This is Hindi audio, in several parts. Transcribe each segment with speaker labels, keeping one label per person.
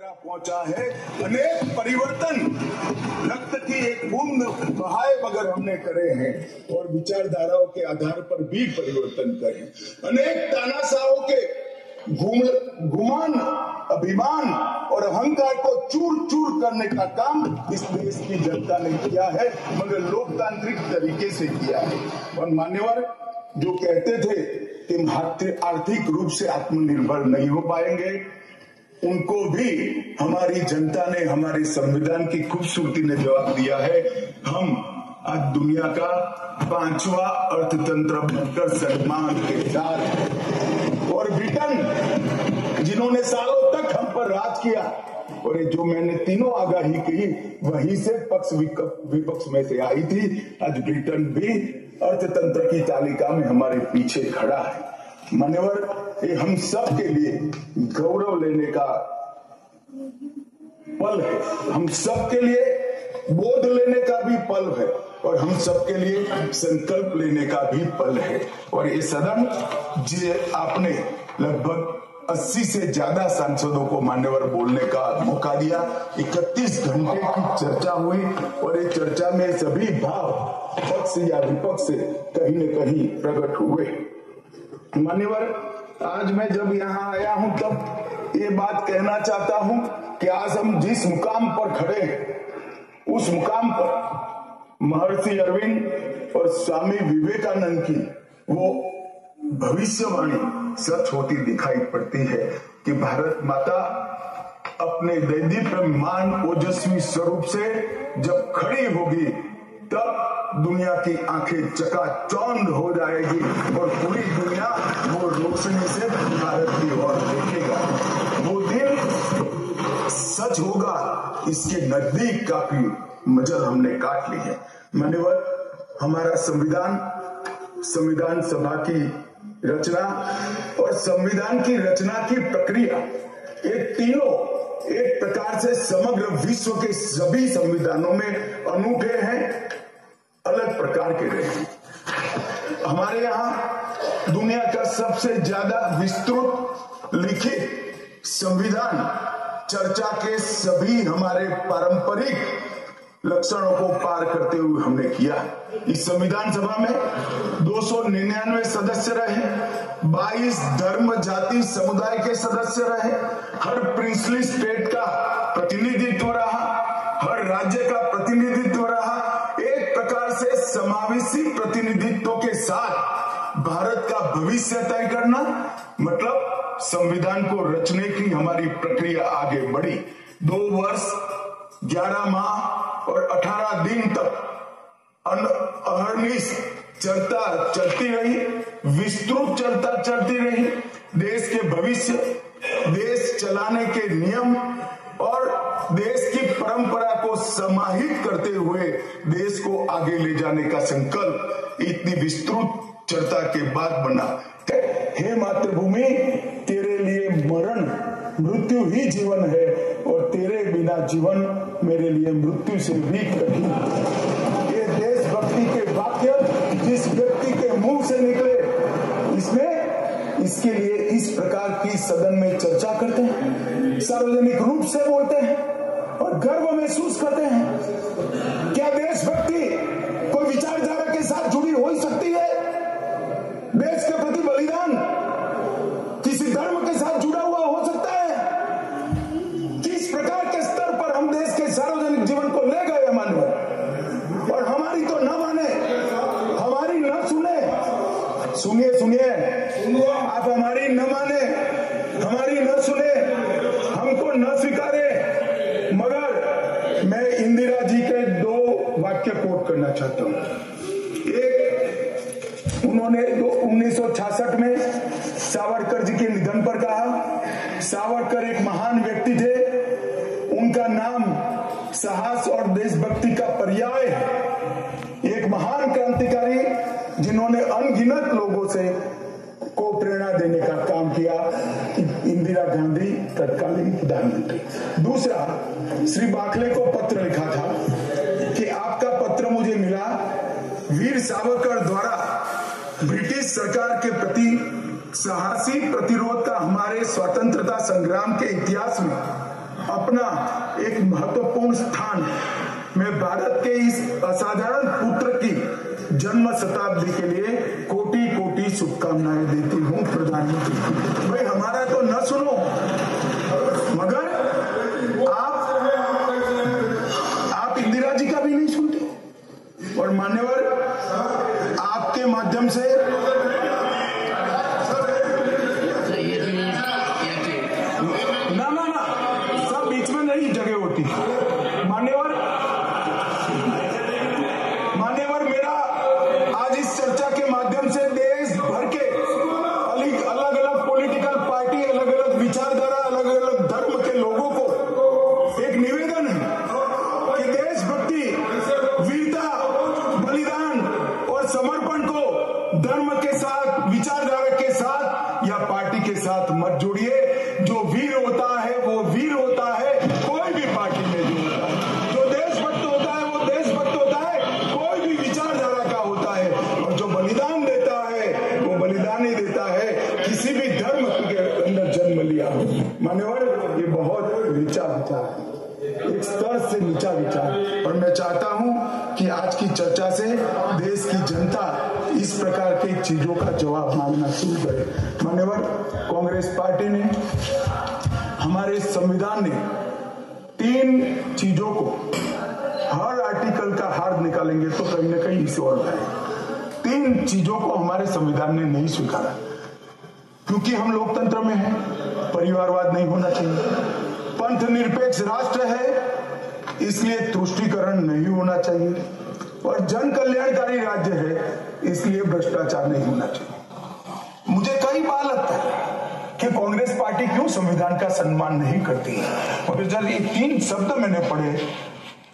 Speaker 1: पहुंचा है। अनेक परिवर्तन रक्त की एक बूंद बहाए बगैर हमने करे हैं और विचारधाराओं के आधार पर भी परिवर्तन करे। अनेक तानाशाहों के गुमान, अभिमान और अहंकार को चूर चूर करने का काम इस देश की जनता ने किया है, मगर लोकतांत्रिक तरीके से किया है। और मान्यवर जो कहते थे कि आर्थिक रूप से आत्मनिर्भर नहीं हो पाएंगे, उनको भी हमारी जनता ने, हमारे संविधान की खूबसूरती ने जवाब दिया है। हम आज दुनिया का 5वां अर्थतंत्र बनकर सम्मान के साथ, और ब्रिटेन जिन्होंने सालों तक हम पर राज किया, और ये जो मैंने तीनों आगाही की वहीं से पक्ष विपक्ष में से आई थी, आज ब्रिटेन भी अर्थतंत्र की तालिका में हमारे पीछे खड़ा है। मान्यवर, ये हम सब के लिए गौरव लेने का पल है, हम सब के लिए बोध लेने का भी पल है, और हम सब के लिए संकल्प लेने का भी पल है। और ये सदन जी आपने लगभग 80 से ज्यादा सांसदों को मान्यवर बोलने का मौका दिया। 31 घंटे की चर्चा हुई और ये चर्चा में सभी भाव पक्ष या विपक्ष से कहीं न कहीं प्रकट हुए। मान्यवर, आज मैं जब यहाँ आया हूँ तब ये बात कहना चाहता हूँ कि आज हम जिस मुकाम पर खड़े हैं, उस मुकाम पर महर्षि अरविंद और स्वामी विवेकानंद की वो भविष्यवाणी सच होती दिखाई पड़ती है कि भारत माता अपने दैदीप्यमान ओजस्वी स्वरूप से जब खड़ी होगी, तब दुनिया की आंखें चकाचौंध हो जाएगी और पूरी दुनिया वो रोशनी से भारत की ओर देखेगा। वो दिन सच होगा, इसके नजदीक काफी मजल हमने काट ली है। मान्यवर, हमारा संविधान सभा की रचना और संविधान की रचना की प्रक्रिया, ये तीनों एक प्रकार से समग्र विश्व के सभी संविधानों में अनूठे हैं, अलग प्रकार के रहे हैं। हमारे यहाँ दुनिया का सबसे ज्यादा विस्तृत लिखित संविधान चर्चा के सभी हमारे पारंपरिक लक्षणों को पार करते हुए हमने किया। इस संविधान सभा में 299 सदस्य रहे, 22 धर्म जाति समुदाय के सदस्य रहे, हर प्रिंसली स्टेट का प्रतिनिधित्व रहा, हर राज्य का प्रतिनिधित्व रहा। एक प्रकार से समावेशी प्रतिनिधित्व के साथ भारत का भविष्य तय करना, मतलब संविधान को रचने की हमारी प्रक्रिया आगे बढ़ी। 2 वर्ष 11 माह और 18 दिन तक अहर्निश चर्चा चलती रही, विस्तृत चर्चा चलती रही। देश के भविष्य, देश चलाने के नियम और देश की परंपरा को समाहित करते हुए देश को आगे ले जाने का संकल्प इतनी विस्तृत चर्चा के बाद बना। हे मातृभूमि, तेरे लिए मरण मृत्यु ही जीवन है और तेरे बिना जीवन मेरे लिए मृत्यु से भी कठिन। ये देशभक्ति के वाक्य जिस व्यक्ति के मुंह से निकले, इसके लिए इस प्रकार की सदन में चर्चा करते हैं, सार्वजनिक रूप से बोलते हैं और गर्व महसूस करते हैं। क्या देशभक्ति कोई विचारधारा के साथ जुड़ी हो सकती है? देश के प्रति बलिदान किसी धर्म के साथ जुड़ा हुआ हो सकता है? किस प्रकार के स्तर पर हम देश के सार्वजनिक जीवन को ले गए मानव, और हमारी तो न माने, हमारी न सुने। सुनिए, आप हमारी न माने, हमारी न सुने, हमको न स्वीकारे, मगर मैं इंदिरा जी के 2 वाक्य कोट करना चाहता हूं। एक, उन्होंने 1966 में सावरकर जी के निधन पर कहा, सावरकर एक महान व्यक्ति थे, उनका नाम साहस और देशभक्ति का पर्याय है। एक महान क्रांतिकारी जिन्होंने अनगिनत लोगों से को प्रेरणा देने का काम किया, इंदिरा गांधी तत्कालीन प्रधानमंत्री। दूसरा, श्री बाखले को पत्र लिखा था कि आपका पत्र मुझे मिला, वीर सावरकर द्वारा ब्रिटिश सरकार के प्रति साहसी प्रतिरोध का हमारे स्वतंत्रता संग्राम के इतिहास में अपना एक महत्वपूर्ण स्थान है। मैं भारत के इस असाधारण पुत्र की जन्म शताब्दी के लिए कोटि कोटि शुभकामनाएं देती हूँ प्रधानमंत्री। भाई हमारा तो न सुनो, मगर आप इंदिरा जी का भी नहीं सुनते। और मान्यवर, आपके माध्यम से ना सब बीच में नहीं जगह होती। मान्यवर मेरा आज इस चर्चा के माध्यम से देश भर के अलग अलग पॉलिटिकल पार्टी, अलग अलग विचारधारा, अलग अलग धर्म के लोगों को एक निवेदन है कि देशभक्ति, वीरता, बलिदान और समर्पण को धर्म के साथ, विचारधारा के साथ या पार्टी के साथ मत जोड़िए। जो वीर होता है वो वीर होता है, कोई भी पार्टी में जो होता है। जो देशभक्त होता है वो देशभक्त होता है, कोई भी विचारधारा का होता है। और जो बलिदान देता है वो बलिदान ही देता है, किसी भी धर्म के अंदर जन्म लिया। मान्यवर, ये बहुत नीचा विचार है, एक स्तर से नीचा विचार। और मैं चाहता हूं कि आज की चर्चा से देश की जनता इस प्रकार की चीजों का जवाब मांगना शुरू करे। मान्यवर, कांग्रेस पार्टी ने, हमारे संविधान ने 3 चीजों को, हर आर्टिकल का हार्द निकालेंगे तो कहीं ना कहीं इसे और लाए। 3 चीजों को हमारे संविधान ने नहीं स्वीकारा, क्योंकि हम लोकतंत्र में हैं। परिवारवाद नहीं होना चाहिए, पंथ निरपेक्ष राष्ट्र है इसलिए तुष्टीकरण नहीं होना चाहिए, और जन कल्याणकारी राज्य है इसलिए भ्रष्टाचार नहीं होना चाहिए। मुझे कई बार लगता है कि कांग्रेस पार्टी क्यों संविधान का सम्मान नहीं करती है। और जब ये 3 शब्द मैंने पढ़े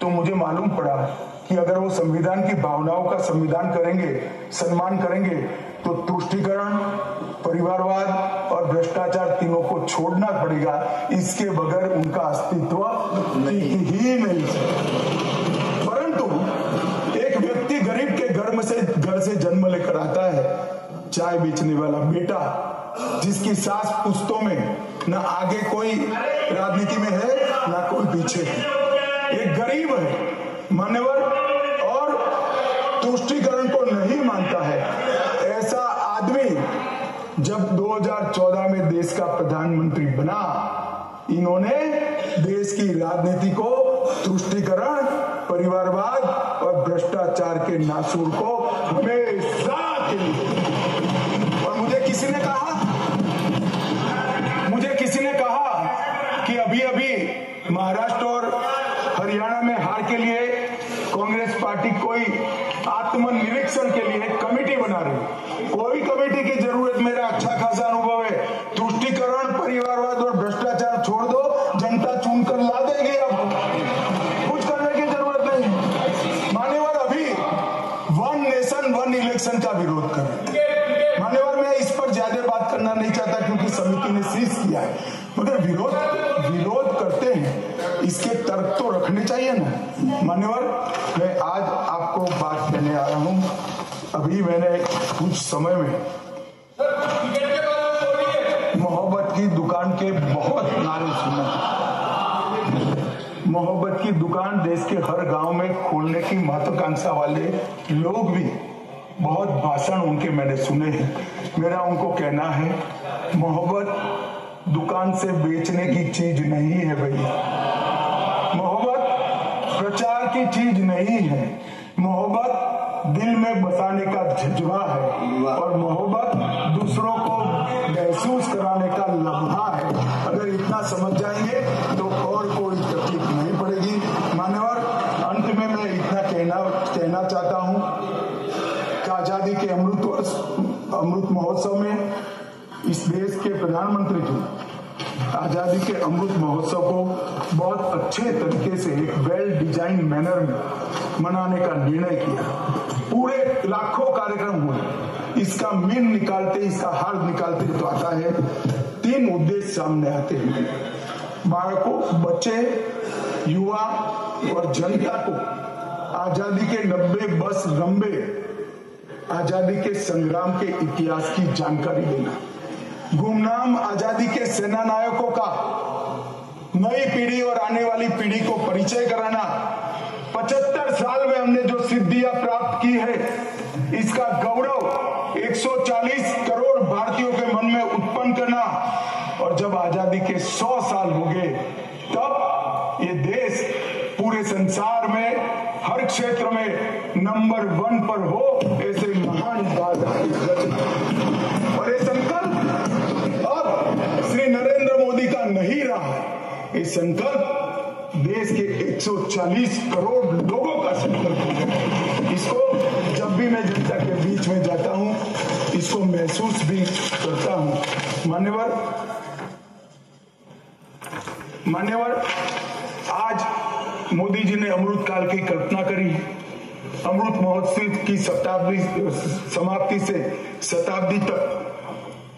Speaker 1: तो मुझे मालूम पड़ा कि अगर वो संविधान की भावनाओं का संविधान करेंगे, सम्मान करेंगे, तो तुष्टीकरण, परिवारवाद और भ्रष्टाचार तीनों को छोड़ना पड़ेगा। इसके बगैर उनका अस्तित्व ही नहीं। परंतु एक व्यक्ति गरीब के घर से जन्म लेकर आता है, चाय बेचने वाला बेटा, जिसकी सास पुश्तों में न आगे कोई राजनीति में है न कोई पीछे है, एक गरीब है मान्यवर, और तुष्टीकरण को नहीं मानता है। ऐसा आदमी जब 2014 में देश का प्रधानमंत्री बना, इन्होंने देश की राजनीति को तुष्टीकरण, परिवारवाद और भ्रष्टाचार के नासूर को हमेशा के लिए। और मुझे किसी ने कहा कि अभी महाराष्ट्र और हरियाणा में हार के लिए कांग्रेस पार्टी कोई आत्मनिरीक्षण के लिए कमेटी बना रही। कोई कमेटी की जरूरत, मेरा अच्छा खासा अनुभव है। तुष्टीकरण, परिवारवाद और भ्रष्टाचार छोड़ दो, जनता चुनकर ला देगी। अब कुछ करने की जरूरत नहीं। मान्यवर, अभी 1 नेशन 1 इलेक्शन का विरोध करें। मान्यवर, मैं इस पर ज्यादा बात करना नहीं चाहता क्योंकि समिति ने शीश किया है, मगर विरोध करते हैं, इसके तर्क तो रखने चाहिए ना। मान्यवर, मैं आज आपको बात कहने आ रहा हूं। अभी मैंने कुछ समय में मोहब्बत की दुकान के बहुत नारे सुने। मोहब्बत की दुकान देश के हर गांव में खोलने की महत्वाकांक्षा वाले लोग भी, बहुत भाषण उनके मैंने सुने हैं। मेरा उनको कहना है, मोहब्बत दुकान से बेचने की चीज नहीं है भैया। मोहब्बत प्रचार की चीज नहीं है। मोहब्बत दिल में बसाने का जज्बा है, और मोहब्बत दूसरों को महसूस कराने का लम्हा है। अगर इतना समझ जाएंगे तो और कोई तकलीफ नहीं पड़ेगी। मान्यवर, अंत में मैं इतना कहना चाहता हूं कि आजादी के अमृत महोत्सव में इस देश के प्रधानमंत्री जी आजादी के अमृत महोत्सव को बहुत अच्छे तरीके से एक वेल डिजाइन मैनर में मनाने का निर्णय किया। पूरे लाखों कार्यक्रम हुए। इसका मीन निकालते, इसका हार्द निकालते तो आता है 3 उद्देश्य सामने आते हैं। बालकों, बच्चे, युवा और जनता को आजादी के 90 वर्ष लंबे आजादी के संग्राम के इतिहास की जानकारी देना। गुमनाम आजादी के सेना नायकों का नई पीढ़ी और आने वाली पीढ़ी को परिचय कराना, 75 साल में हमने जो सिद्धियां प्राप्त की है, इसका गौरव 140 करोड़ भारतीयों के मन में उत्पन्न करना, और जब आजादी के 100 साल हो गए तब ये देश पूरे संसार में हर क्षेत्र में नंबर 1 पर हो, ऐसे महान बात और ये संकल्प अब श्री नरेंद्र मोदी का नहीं रहा है। ये संकल्प देश के 140 करोड़ लोगों का संकल्प है। इसको जब भी मैं जनता के बीच में जाता हूं, इसको महसूस भी करता हूं। मान्यवर, आज मोदी जी ने अमृत काल की कल्पना करी है। अमृत महोत्सव की समाप्ति से शताब्दी तक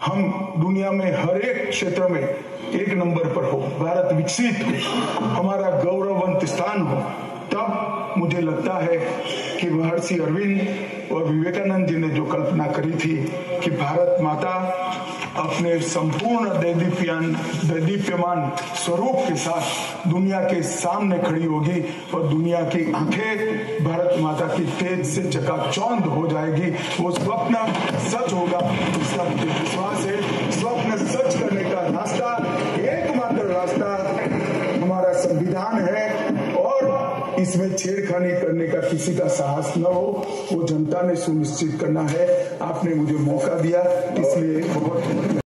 Speaker 1: हम दुनिया में हर एक क्षेत्र में 1 नंबर पर हो, भारत विकसित हो, हमारा गौरववंत स्थान हो, तब मुझे लगता है कि महर्षि अरविंद और विवेकानंद जी ने जो कल्पना करी थी कि भारत माता अपने संपूर्ण दैदीप्यमान स्वरूप के साथ दुनिया के सामने खड़ी होगी और दुनिया की आंखें भारत माता की तेज से चकाचौंध हो जाएगी। वो स्वप्न सच होगा, इसका मुझे विश्वास है। स्वप्न सच करने का रास्ता, एकमात्र रास्ता हमारा संविधान है, और इसमें छेड़खानी करने का किसी का साहस न हो, वो जनता ने सुनिश्चित करना है। आपने मुझे मौका दिया, इसलिए बहुत